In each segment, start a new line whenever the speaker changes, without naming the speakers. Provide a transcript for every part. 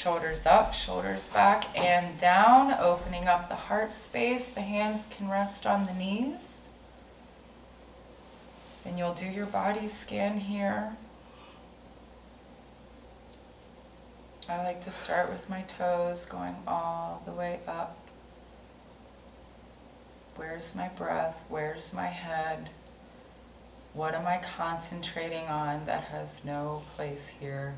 Shoulders up, shoulders back and down, opening up the heart space. The hands can rest on the knees. And you'll do your body scan here. I like to start with my toes going all the way up. Where's my breath? Where's my head? What am I concentrating on that has no place here?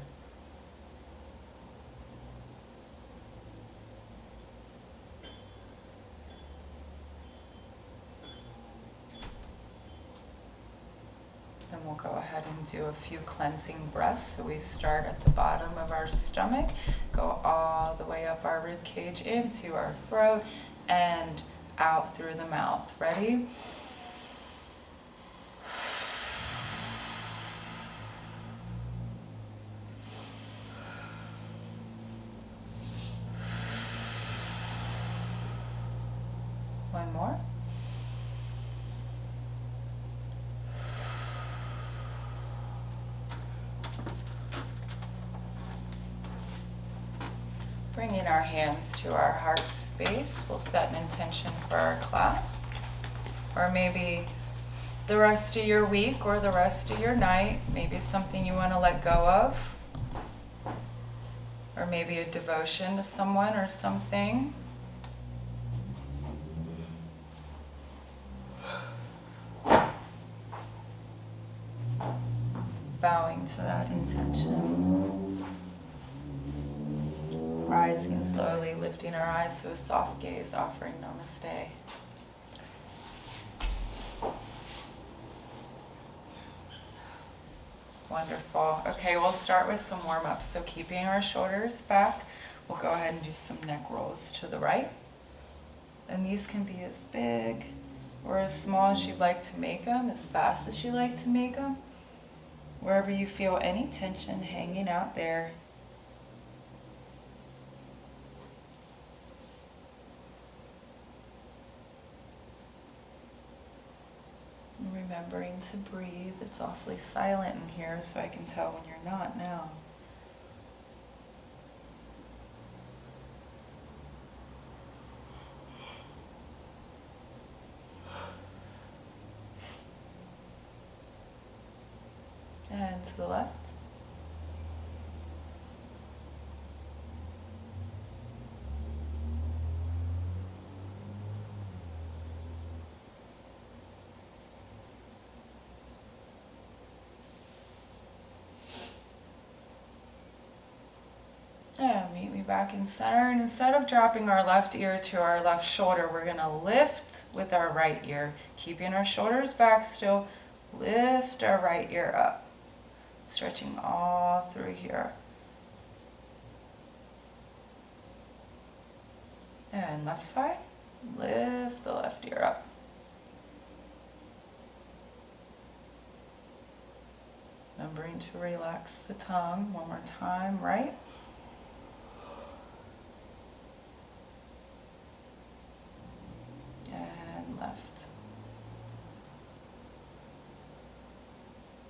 Then we'll go ahead and do a few cleansing breaths. So we start at the bottom of our stomach, go all the way up our rib cage into our throat and out through the mouth. Ready? One more. Bringing our hands to our heart space, we'll set an intention for our class, or maybe the rest of your week or the rest of your night, maybe something you want to let go of, or maybe a devotion to someone or something. Bowing to that intention. Rising slowly, lifting our eyes to a soft gaze, offering namaste. Wonderful. Okay, we'll start with some warm-ups. So keeping our shoulders back, we'll go ahead and do some neck rolls to the right. And these can be as big or as small as you'd like to make them, as fast as you like to make them. Wherever you feel any tension hanging out there. Remembering to breathe. It's awfully silent in here, so I can tell when you're not now. And to the left. And meet me back in center. And instead of dropping our left ear to our left shoulder, we're going to lift with our right ear. Keeping our shoulders back still. Lift our right ear up. Stretching all through here. And left side. Lift the left ear up. Remembering to relax the tongue. One more time. Right. And left.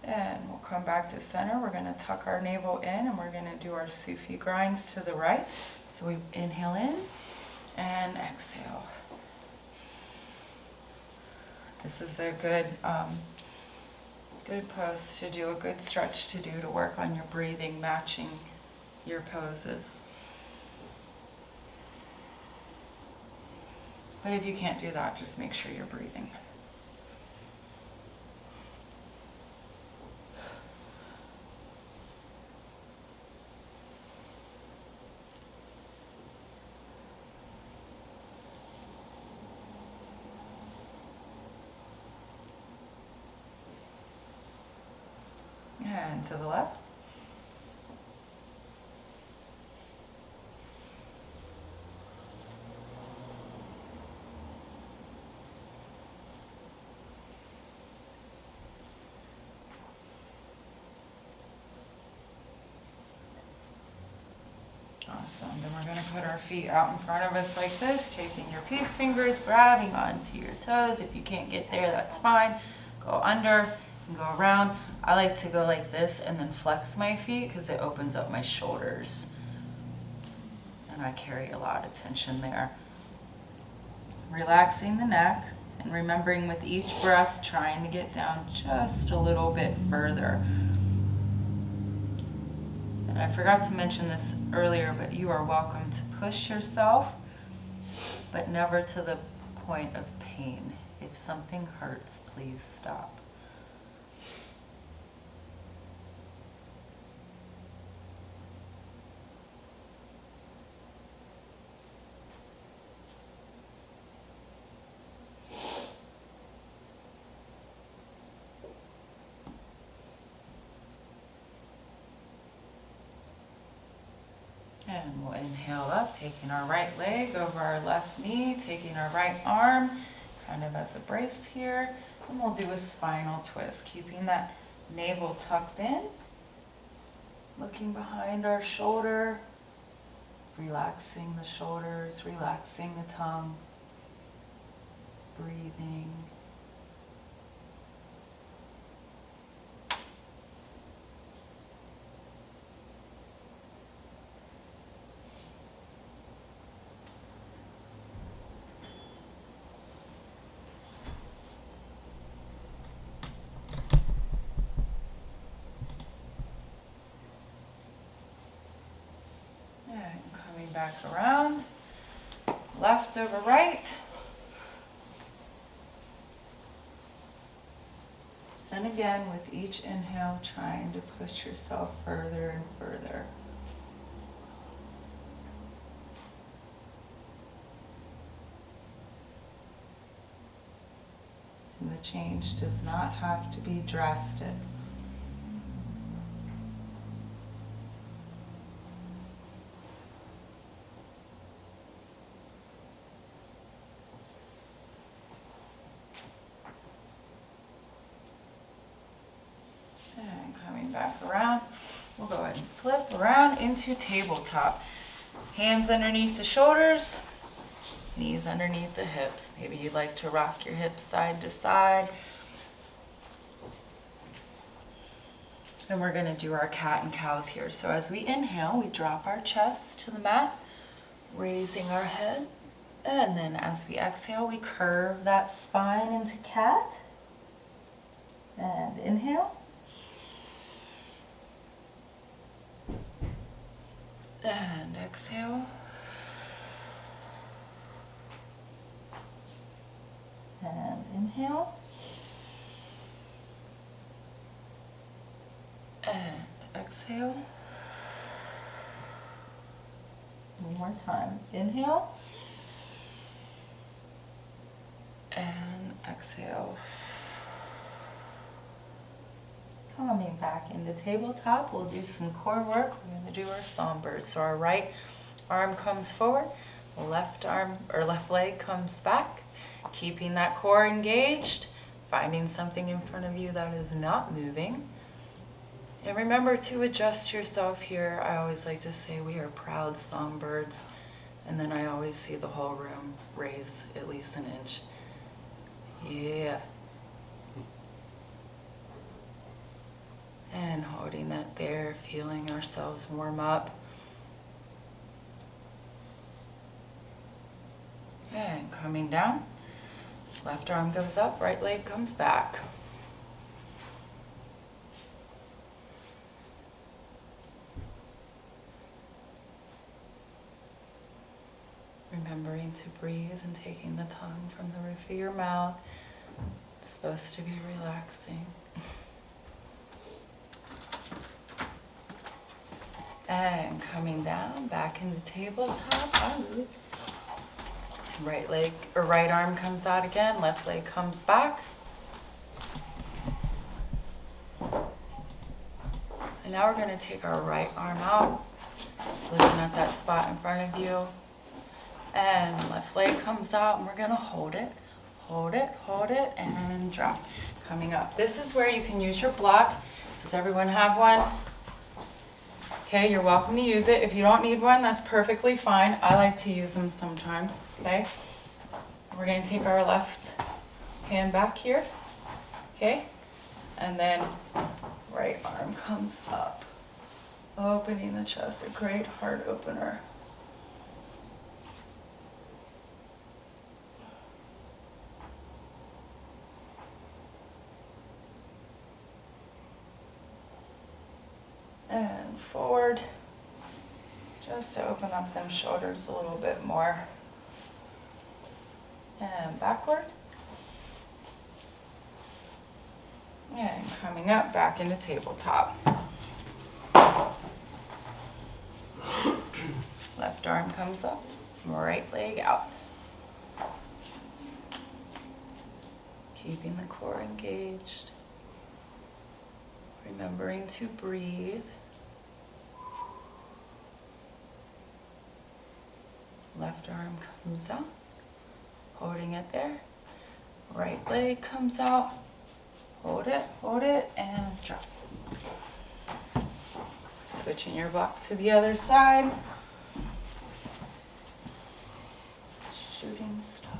And we'll come back to center. We're going to tuck our navel in and we're going to do our Sufi grinds to the right. So we inhale in and exhale. This is a good pose to do, a good stretch to do to work on your breathing, matching your poses. But if you can't do that, just make sure you're breathing. And to the left. Awesome. Then we're going to put our feet out in front of us like this, taking your peace fingers, grabbing onto your toes. If you can't get there, that's fine. Go under and go around. I like to go like this and then flex my feet because it opens up my shoulders. And I carry a lot of tension there. Relaxing the neck and remembering with each breath, trying to get down just a little bit further. And I forgot to mention this earlier, but you are welcome to push yourself, but never to the point of pain. If something hurts, please stop. And we'll inhale up, taking our right leg over our left knee, taking our right arm kind of as a brace here. And we'll do a spinal twist, keeping that navel tucked in, looking behind our shoulder, relaxing the shoulders, relaxing the tongue, breathing. Back around, left over right, and again with each inhale trying to push yourself further and further. And the change does not have to be drastic. Back around. We'll go ahead and flip around into tabletop. Hands underneath the shoulders, knees underneath the hips. Maybe you'd like to rock your hips side to side. And we're going to do our cat and cows here. So as we inhale, we drop our chest to the mat, raising our head. And then as we exhale, we curve that spine into cat. And inhale. And exhale. And inhale. And exhale. One more time. Inhale. And exhale. Coming back into tabletop, we'll do some core work. We're going to do our songbird. So our right arm comes forward, left arm or left leg comes back, keeping that core engaged, finding something in front of you that is not moving. And remember to adjust yourself here. I always like to say we are proud songbirds, and then I always see the whole room raise at least an inch. Yeah. And holding that there, feeling ourselves warm up. And coming down. Left arm goes up, right leg comes back. Remembering to breathe and taking the tongue from the roof of your mouth. It's supposed to be relaxing. And coming down, back into tabletop. Right leg or right arm comes out again, left leg comes back. And now we're going to take our right arm out, looking at that spot in front of you. And left leg comes out, and we're going to hold it, and drop. Coming up. This is where you can use your block. Does everyone have one? Okay, you're welcome to use it. If you don't need one, that's perfectly fine. I like to use them sometimes, okay? We're going to take our left hand back here, okay? And then right arm comes up, opening the chest, a great heart opener. forward, just to open up them shoulders a little bit more. And backward. And coming up, back into tabletop. Left arm comes up, right leg out. Keeping the core engaged. Remembering to breathe. Left arm comes out, holding it there. Right leg comes out. Hold it, and drop. Switching your block to the other side. Shooting star.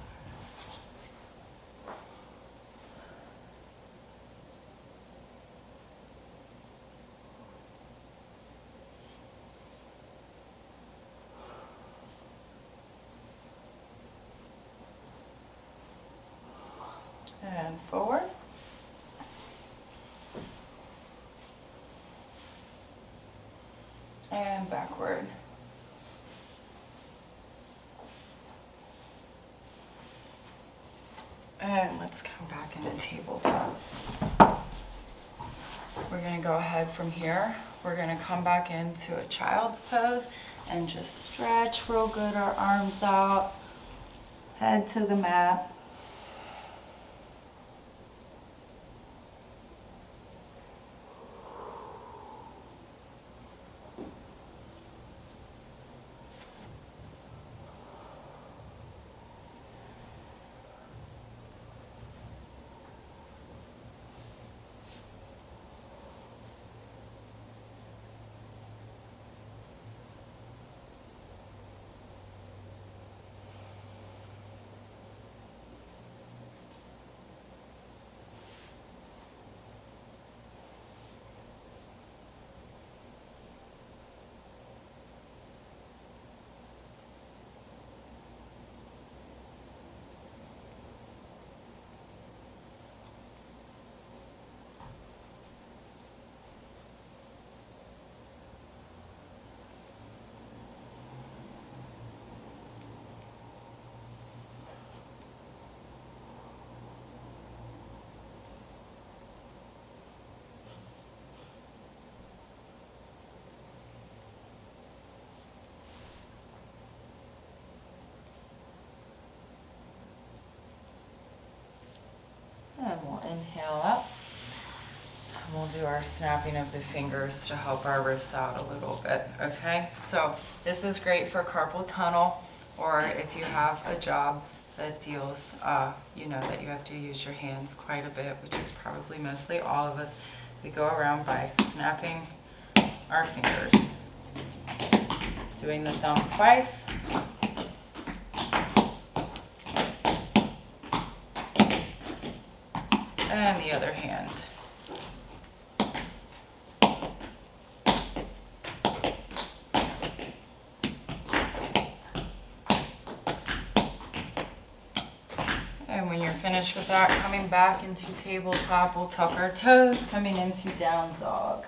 And forward. And backward. And let's come back into tabletop. We're going to go ahead from here. We're going to come back into a child's pose and just stretch real good, our arms out, head to the mat. And we'll inhale up. And we'll do our snapping of the fingers to help our wrists out a little bit, okay? So this is great for carpal tunnel, or if you have a job that deals, you know, that you have to use your hands quite a bit, which is probably mostly all of us. We go around by snapping our fingers. Doing the thumb twice. And the other hand. And when you're finished with that, coming back into tabletop, we'll tuck our toes, coming into down dog.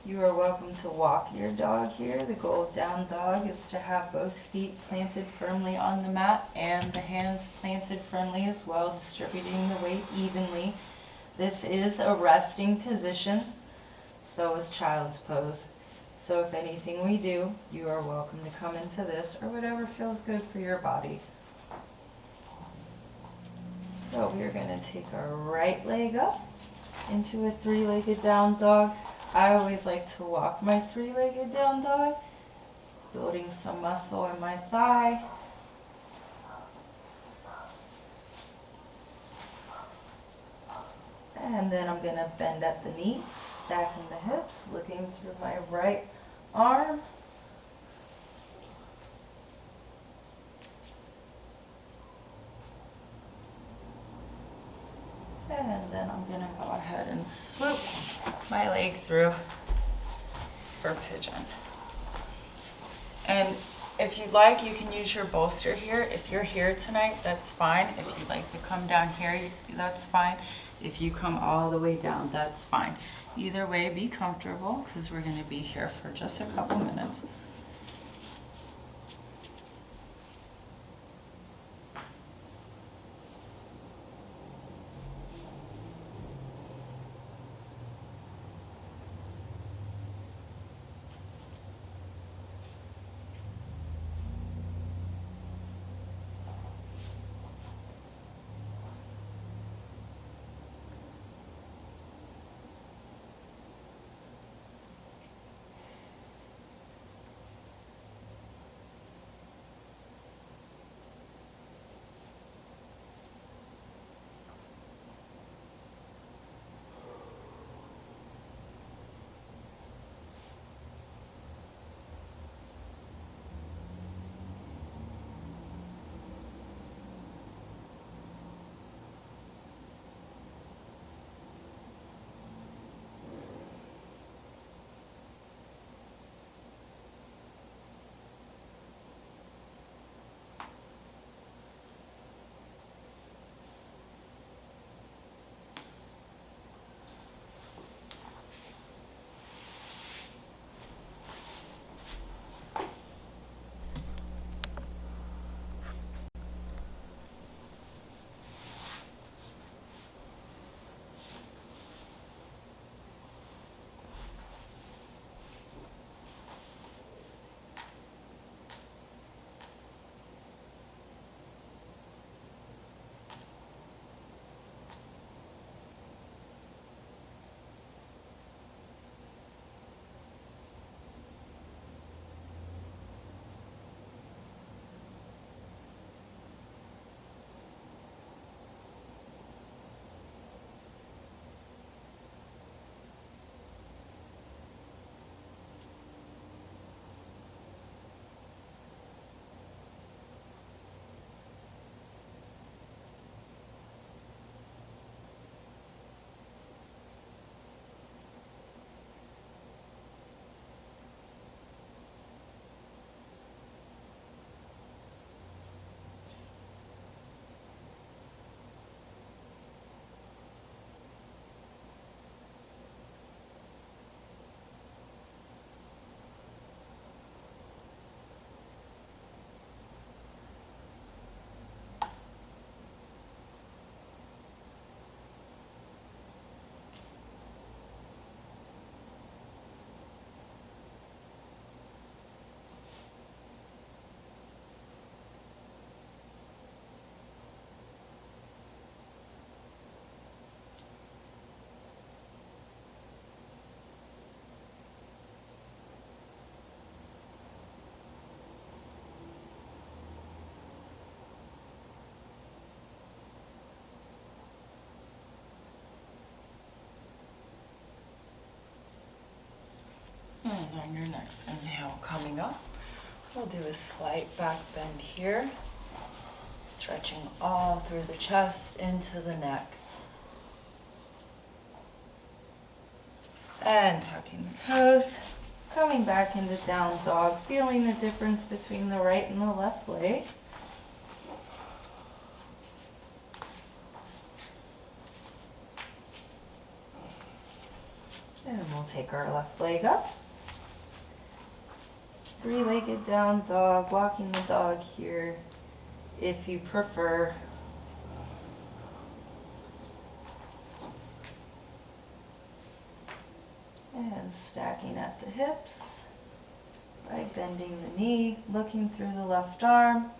You are welcome to walk your dog here. The goal of down dog is to have both feet planted firmly on the mat and the hands planted firmly as well, distributing the weight evenly. This is a resting position, so is child's pose. So if anything we do, you are welcome to come into this or whatever feels good for your body. So we are going to take our right leg up into a three-legged down dog. I always like to walk my three-legged down dog, building some muscle in my thigh. And then I'm going to bend at the knees, stacking the hips, looking through my right arm. And then I'm going to go ahead and swoop my leg through for pigeon. And If you'd like, you can use your bolster here. If you're here tonight, that's fine. If you'd like to come down here, that's fine. If you come all the way down, that's fine. Either way, be comfortable because we're going to be here for just a couple minutes. And on your next inhale coming up, we'll do a slight back bend here, stretching all through the chest into the neck. And tucking the toes, coming back into down dog, feeling the difference between the right and the left leg. And we'll take our left leg up. Three-legged down dog, walking the dog here if you prefer. And stacking at the hips by bending the knee, looking through the left arm.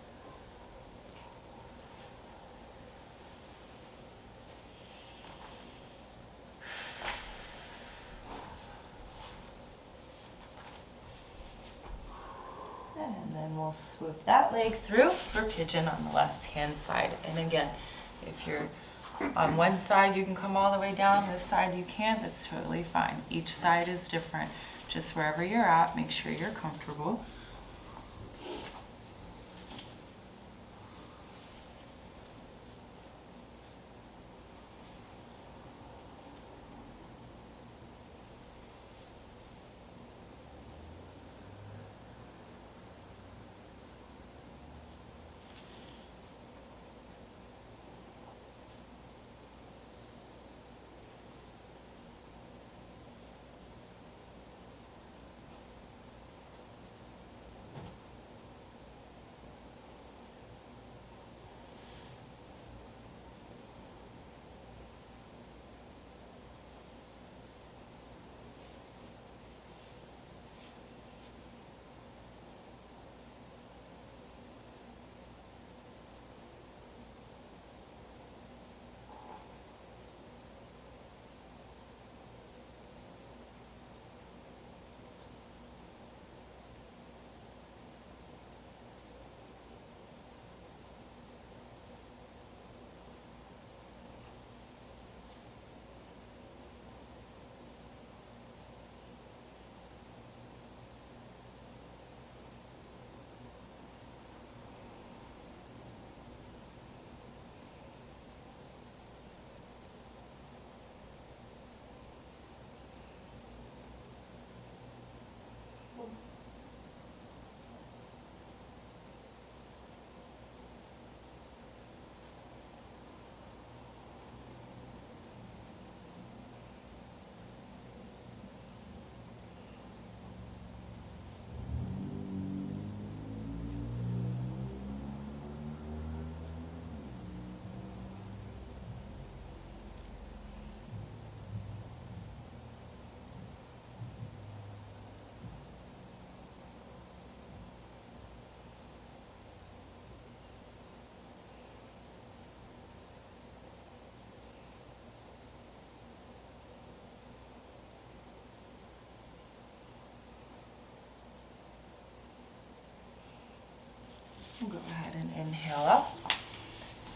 And then we'll swoop that leg through for pigeon on the left-hand side. And again, if you're on one side, you can come all the way down. This side you can't. That's totally fine. Each side is different. Just wherever you're at, make sure you're comfortable. We'll go ahead and inhale up.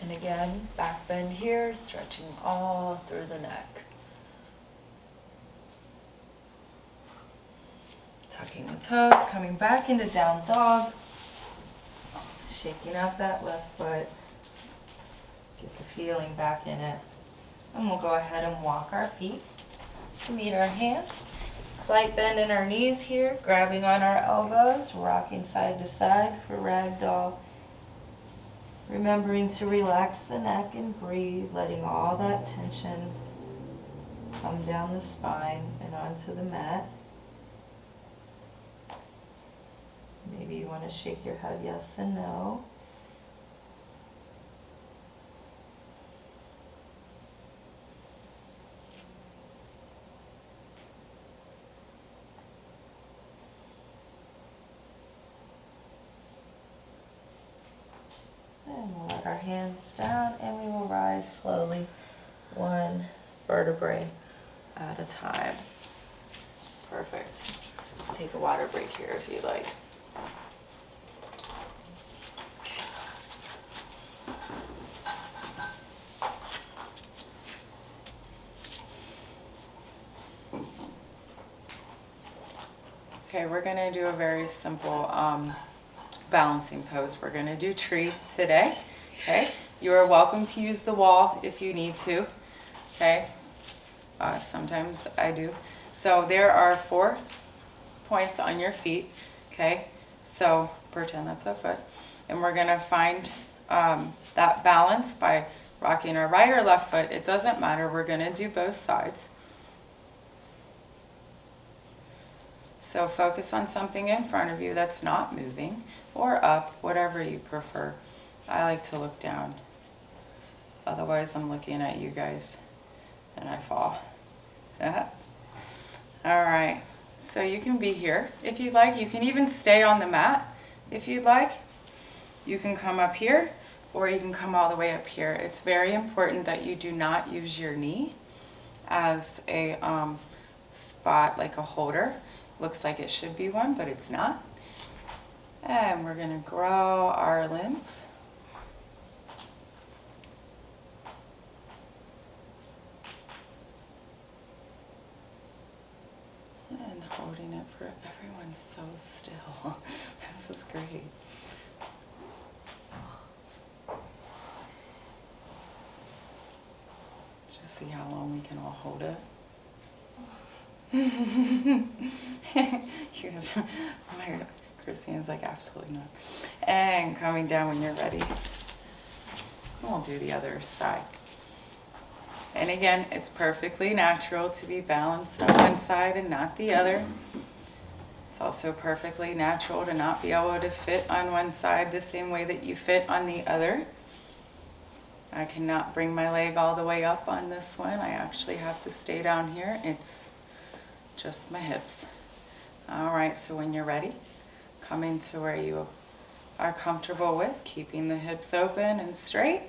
And again, back bend here, stretching all through the neck. Tucking the toes, coming back into down dog. Shaking out that left foot. Get the feeling back in it. And we'll go ahead and walk our feet to meet our hands. Slight bend in our knees here, grabbing on our elbows, rocking side to side for ragdoll. Remembering to relax the neck and breathe, letting all that tension come down the spine and onto the mat. Maybe you want to shake your head yes and no. And we'll let our hands down and we will rise slowly, one vertebrae at a time. Perfect. Take a water break here if you'd like. Okay, we're going to do a very simple balancing pose. We're going to do tree today. Okay, you are welcome to use the wall if you need to. Okay, sometimes I do. So there are 4 points on your feet. Okay, so pretend that's a foot. And we're going to find that balance by rocking our right or left foot. It doesn't matter. We're going to do both sides. So focus on something in front of you that's not moving, or up, whatever you prefer. I like to look down. Otherwise, I'm looking at you guys and I fall. All right, so you can be here if you'd like. You can even stay on the mat if you'd like. You can come up here or you can come all the way up here. It's very important that you do not use your knee as a spot, like a holder. Looks like it should be one, but it's not. And we're going to grow our limbs. And holding it for everyone's so still. This is great. Just see how long we can all hold it. You guys, oh my God, Christina's like, absolutely not. And coming down when you're ready. We'll do the other side. And again, it's perfectly natural to be balanced on one side and not the other. It's also perfectly natural to not be able to fit on one side the same way that you fit on the other. I cannot bring my leg all the way up on this one. I actually have to stay down here. It's just my hips. All right, so when you're ready, come into where you are comfortable with, keeping the hips open and straight.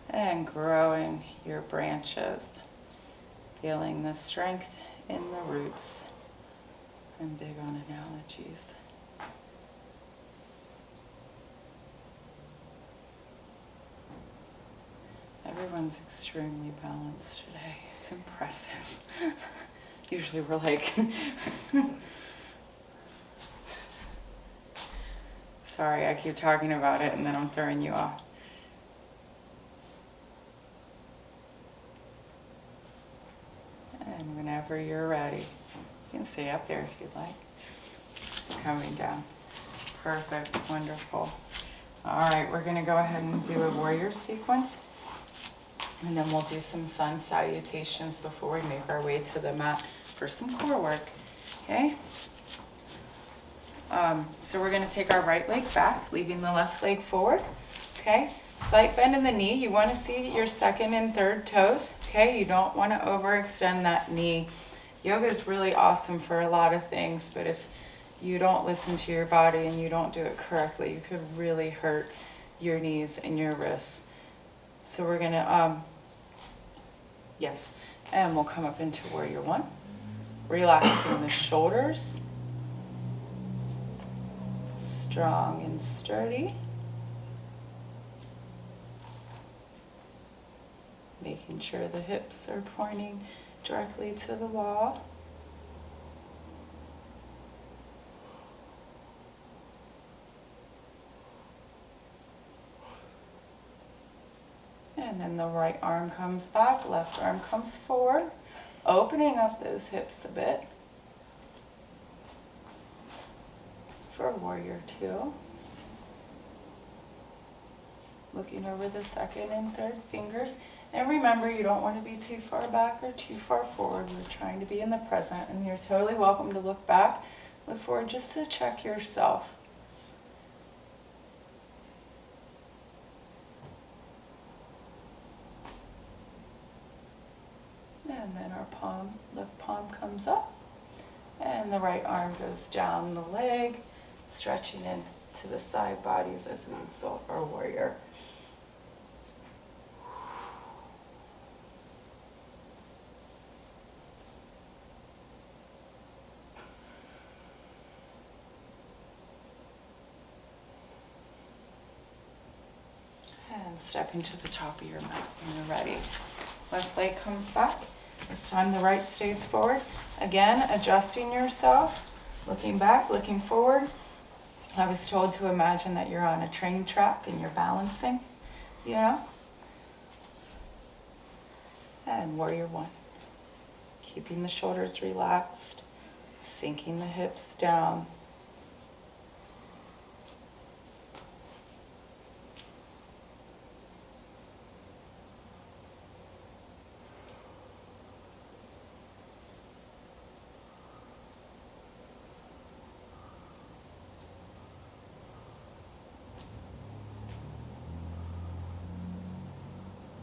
And growing your branches, feeling the strength in the roots. I'm big on analogies. Everyone's extremely balanced today. It's impressive. Usually we're like, sorry, I keep talking about it and then I'm throwing you off. And whenever you're ready, you can stay up there if you'd like. Coming down. Perfect, wonderful. All right, we're gonna go ahead and do a warrior sequence. And then we'll do some sun salutations before we make our way to the mat for some core work, okay? So we're gonna take our right leg back, leaving the left leg forward, okay? Slight bend in the knee. You wanna see your second and third toes, okay? You don't wanna overextend that knee. Yoga is really awesome for a lot of things, but if you don't listen to your body and you don't do it correctly, you could really hurt your knees and your wrists. So we're gonna, yes, and we'll come up into warrior one. Relaxing the shoulders. strong and sturdy. Making sure the hips are pointing directly to the wall. And then the right arm comes back, left arm comes forward, opening up those hips a bit for warrior two. Looking over the second and third fingers. And remember, you don't want to be too far back or too far forward. We're trying to be in the present, and you're totally welcome to look back, look forward, just to check yourself. And then our left palm comes up, and the right arm goes down the leg, stretching into the side bodies as we exalt our warrior. And stepping to the top of your mat when you're ready. Left leg comes back. This time the right stays forward. Again, adjusting yourself, looking back, looking forward. I was told to imagine that you're on a train track and you're balancing, you know? And warrior one. Keeping the shoulders relaxed, sinking the hips down.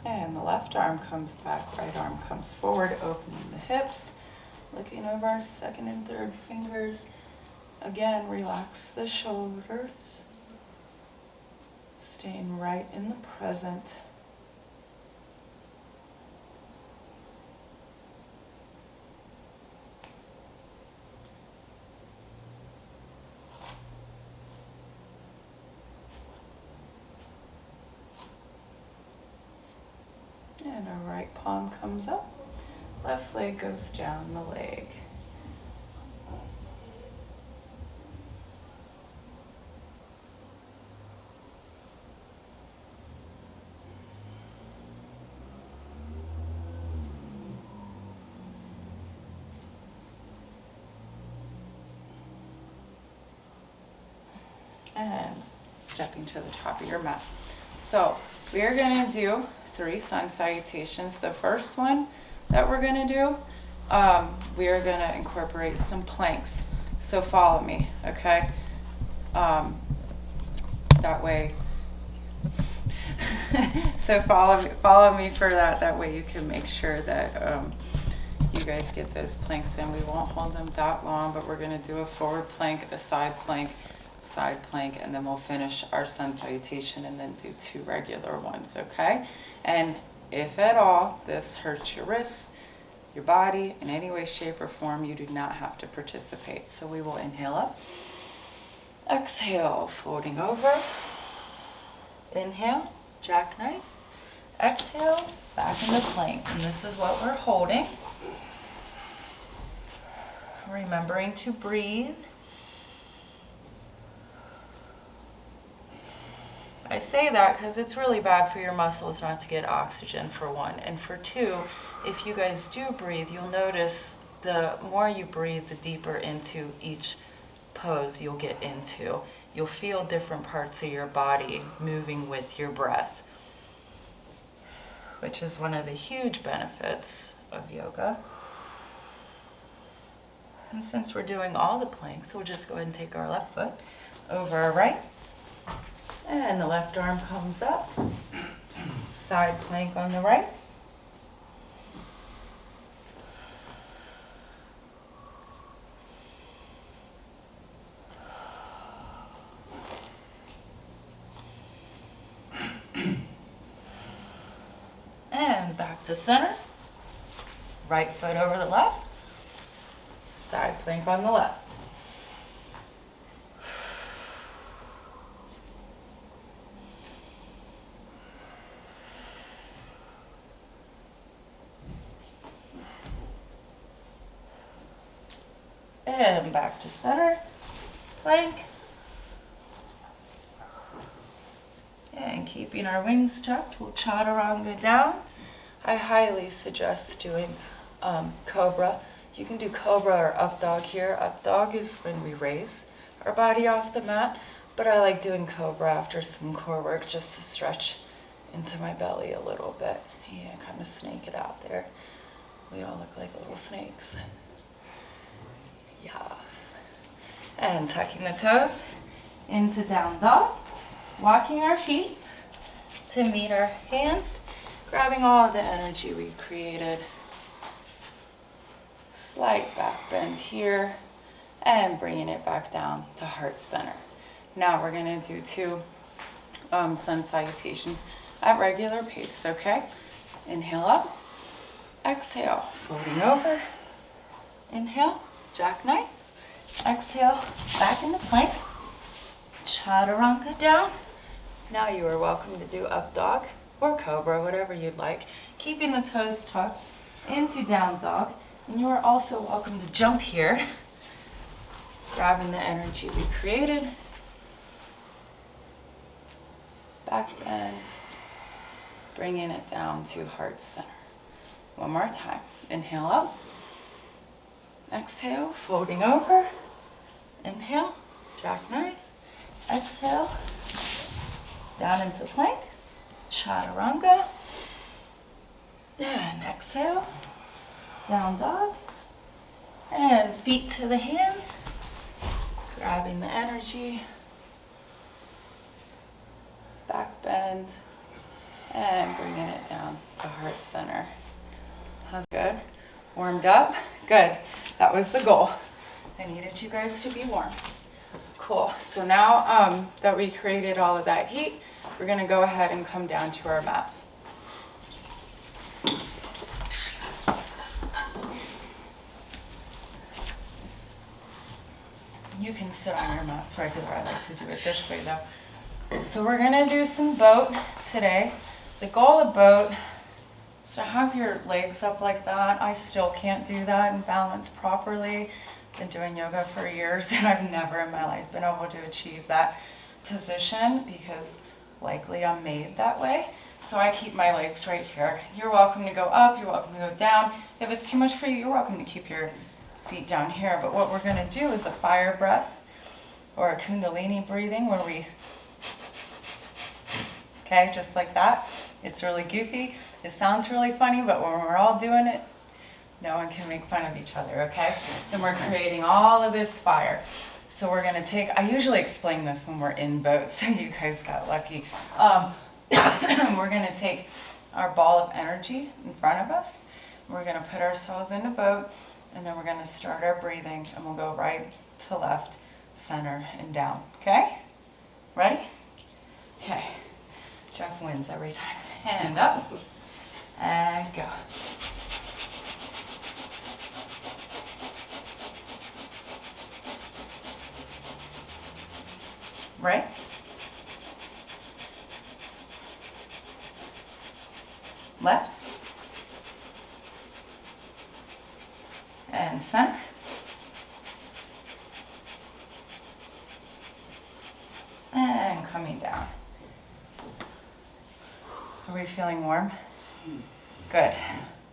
And the left arm comes back, right arm comes forward, opening the hips, looking over our second and third fingers. Again, relax the shoulders, staying right in the present. And our right palm comes up, left leg goes down the leg. And stepping to the top of your mat. So we are going to do 3 sun salutations. The first one that we're going to do, we are going to incorporate some planks. So follow me, okay? That way. So follow me for that. That way you can make sure that you guys get those planks in. We won't hold them that long, but we're going to do a forward plank, a side plank, side plank, and then we'll finish our sun salutation and then do 2 regular ones, okay? And if at all this hurts your wrists, your body in any way, shape, or form, you do not have to participate. So we will inhale up, exhale, folding over, inhale, jackknife, exhale, back into plank. And this is what we're holding. Remembering to breathe. I say that because it's really bad for your muscles not to get oxygen, for one. And for 2, if you guys do breathe, you'll notice the more you breathe, the deeper into each pose you'll get into. You'll feel different parts of your body moving with your breath, which is one of the huge benefits of yoga. And since we're doing all the planks, we'll just go ahead and take our left foot over our right. And the left arm comes up, side plank on the right. And back to center, right foot over the left, side plank on the left. And back to center, plank. And keeping our wings tucked, we'll chaturanga down. I highly suggest doing cobra. You can do cobra or up dog here. Up dog is when we raise our body off the mat, but I like doing cobra after some core work just to stretch into my belly a little bit. Yeah, kind of snake it out there. We all look like little snakes. Yes. And tucking the toes into down dog. Walking our feet to meet our hands, grabbing all the energy we created. Slight back bend here, and bringing it back down to heart center. Now we're gonna do 2 sun salutations at regular pace, okay? Inhale up, exhale, folding over. Inhale, jackknife. Exhale, back into plank. Chaturanga down. Now you are welcome to do up dog or cobra, whatever you'd like. Keeping the toes tucked into down dog. And you are also welcome to jump here, grabbing the energy we created. Back bend, bringing it down to heart center. One more time. Inhale up. Exhale, folding over. Inhale, jackknife. Exhale, down into plank, chaturanga, and exhale, down dog, and feet to the hands, grabbing the energy, back bend, and bringing it down to heart center. How's good? Warmed up? Good. That was the goal. I needed you guys to be warm. Cool. So now that we created all of that heat, we're going to go ahead and come down to our mats. You can sit on your mats regular. I like to do it this way though. So we're going to do some boat today. The goal of boat is to have your legs up like that. I still can't do that and balance properly. Been doing yoga for years and I've never in my life been able to achieve that position because likely I'm made that way. So I keep my legs right here. You're welcome to go up, you're welcome to go down. If it's too much for you, you're welcome to keep your feet down here. But what we're gonna do is a fire breath or a kundalini breathing where we, okay, just like that. It's really goofy. It sounds really funny, but when we're all doing it, no one can make fun of each other, okay? And we're creating all of this fire. So we're gonna take, I usually explain this when we're in boats, so you guys got lucky. We're gonna take our ball of energy in front of us. We're gonna put ourselves in a boat, and then we're gonna start our breathing, and we'll go right to left, center, and down, okay? Ready? Okay. Jeff wins every time. Hand up, and go. Right? Left. And center. And coming down. Are we feeling warm? Good.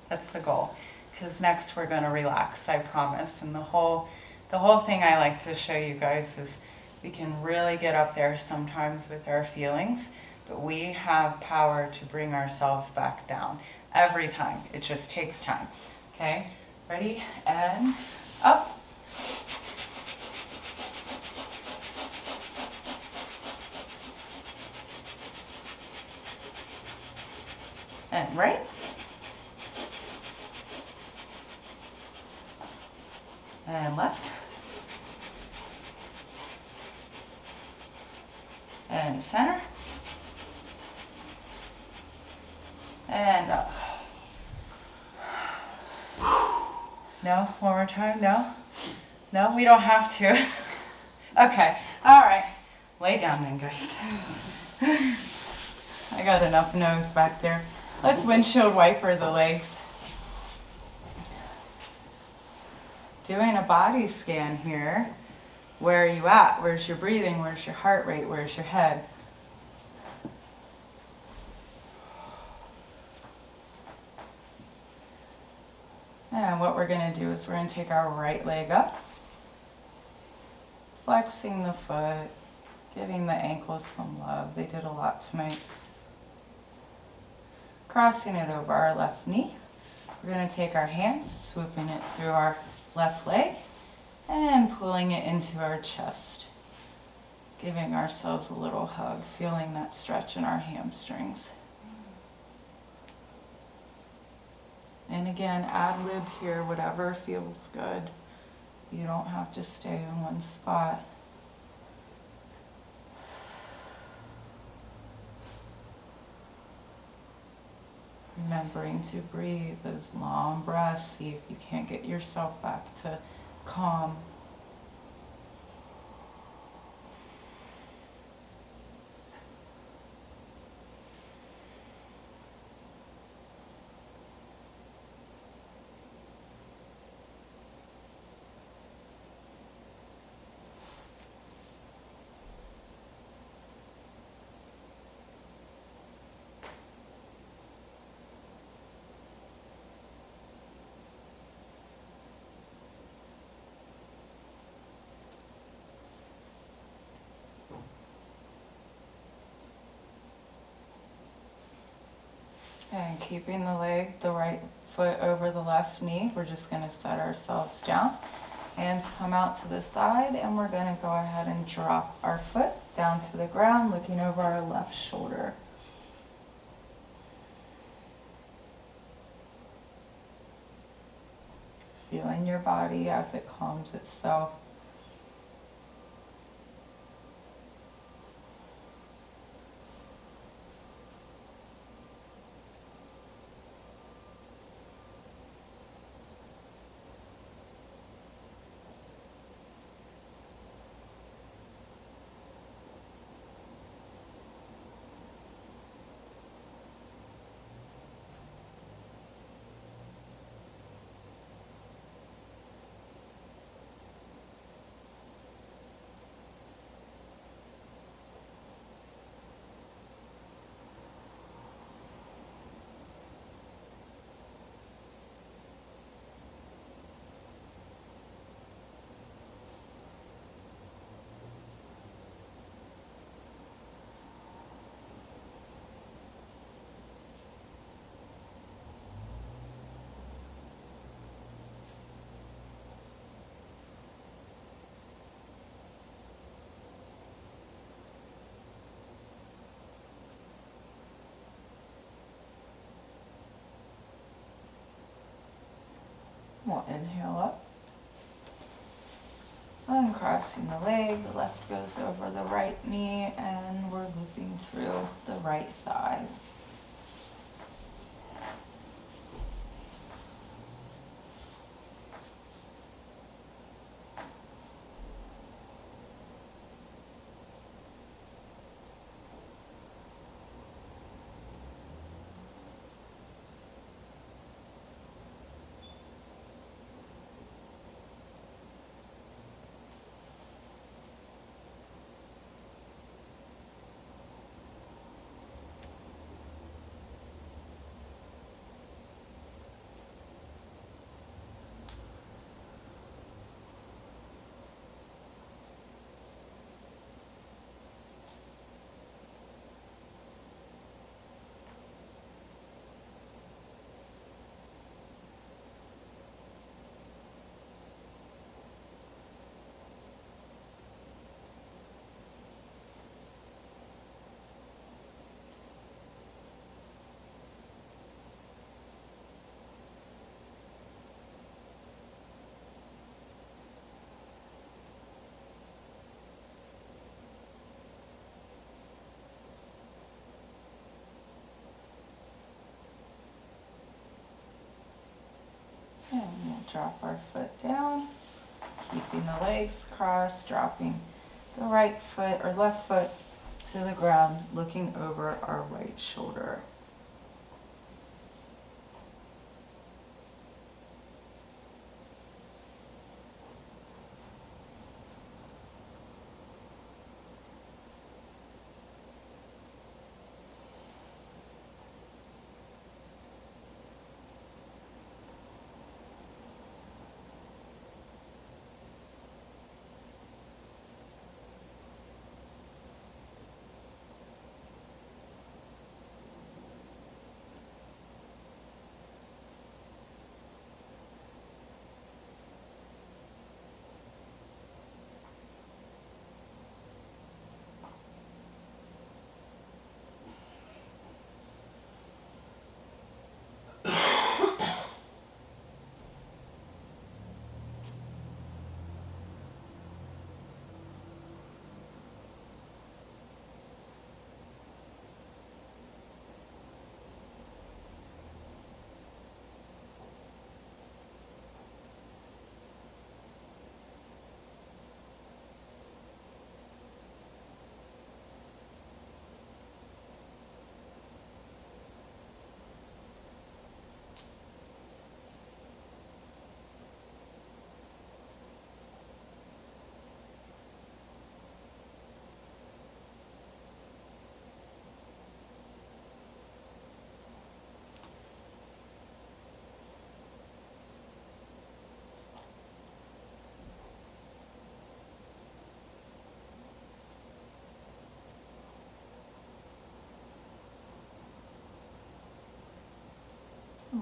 That's the goal. Because next we're going to relax, I promise. And the whole thing I like to show you guys is we can really get up there sometimes with our feelings, but we have power to bring ourselves back down every time. It just takes time. Okay? Ready? And up. And right. And left. And center. And up. No? One more time? No? No? We don't have to. Okay. All right. Lay down then, guys. I got an up nose back there. Let's windshield wiper the legs. doing a body scan here. Where are you at? Where's your breathing? Where's your heart rate? Where's your head? And what we're going to do is we're going to take our right leg up, flexing the foot, giving the ankles some love. They did a lot tonight. Crossing it over our left knee. We're going to take our hands, swooping it through our left leg, and pulling it into our chest. Giving ourselves a little hug, feeling that stretch in our hamstrings. And again, ad lib here, whatever feels good. You don't have to stay in one spot. Remembering to breathe those long breaths, see if you can't get yourself back to calm. And keeping the right foot over the left knee, we're just going to set ourselves down. Hands come out to the side, and we're going to go ahead and drop our foot down to the ground, looking over our left shoulder. Feeling your body as it calms itself. We'll inhale up. Uncrossing the leg, the left goes over the right knee, and we're looping through the right thigh. And we'll drop our foot down, keeping the legs crossed, dropping the right foot or left foot to the ground, looking over our right shoulder.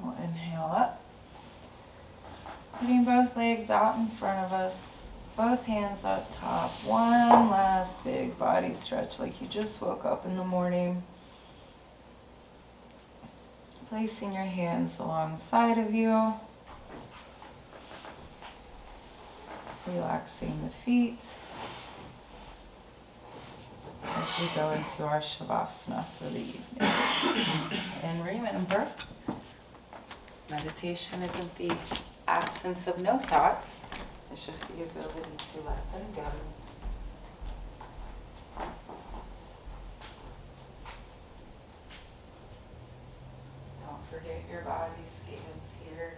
We'll inhale up. Putting both legs out in front of us, both hands up top. One last big body stretch like you just woke up in the morning. Placing your hands alongside of you. Relaxing the feet as we go into our Shavasana for the evening. And remember, meditation isn't the absence of no thoughts, it's just the ability to let them go. Don't forget your body scans here.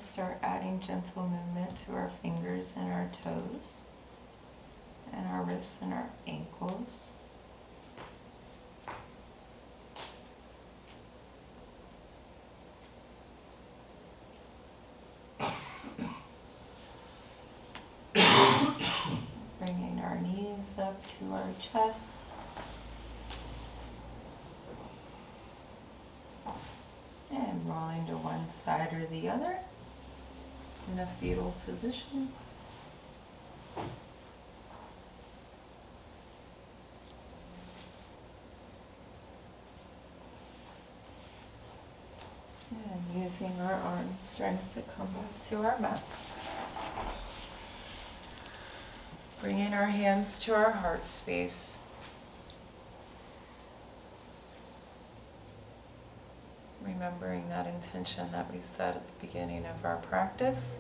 start adding gentle movement to our fingers and our toes, and our wrists and our ankles. Bringing our knees up to our chest. And rolling to one side or the other in a fetal position. And using our arm strength to come back to our mats. Bringing our hands to our heart space. Remembering that intention that we set at the beginning of our practice.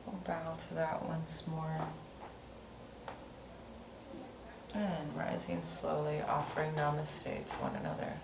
We'll bow to that once more. And rising slowly, offering namaste to one another.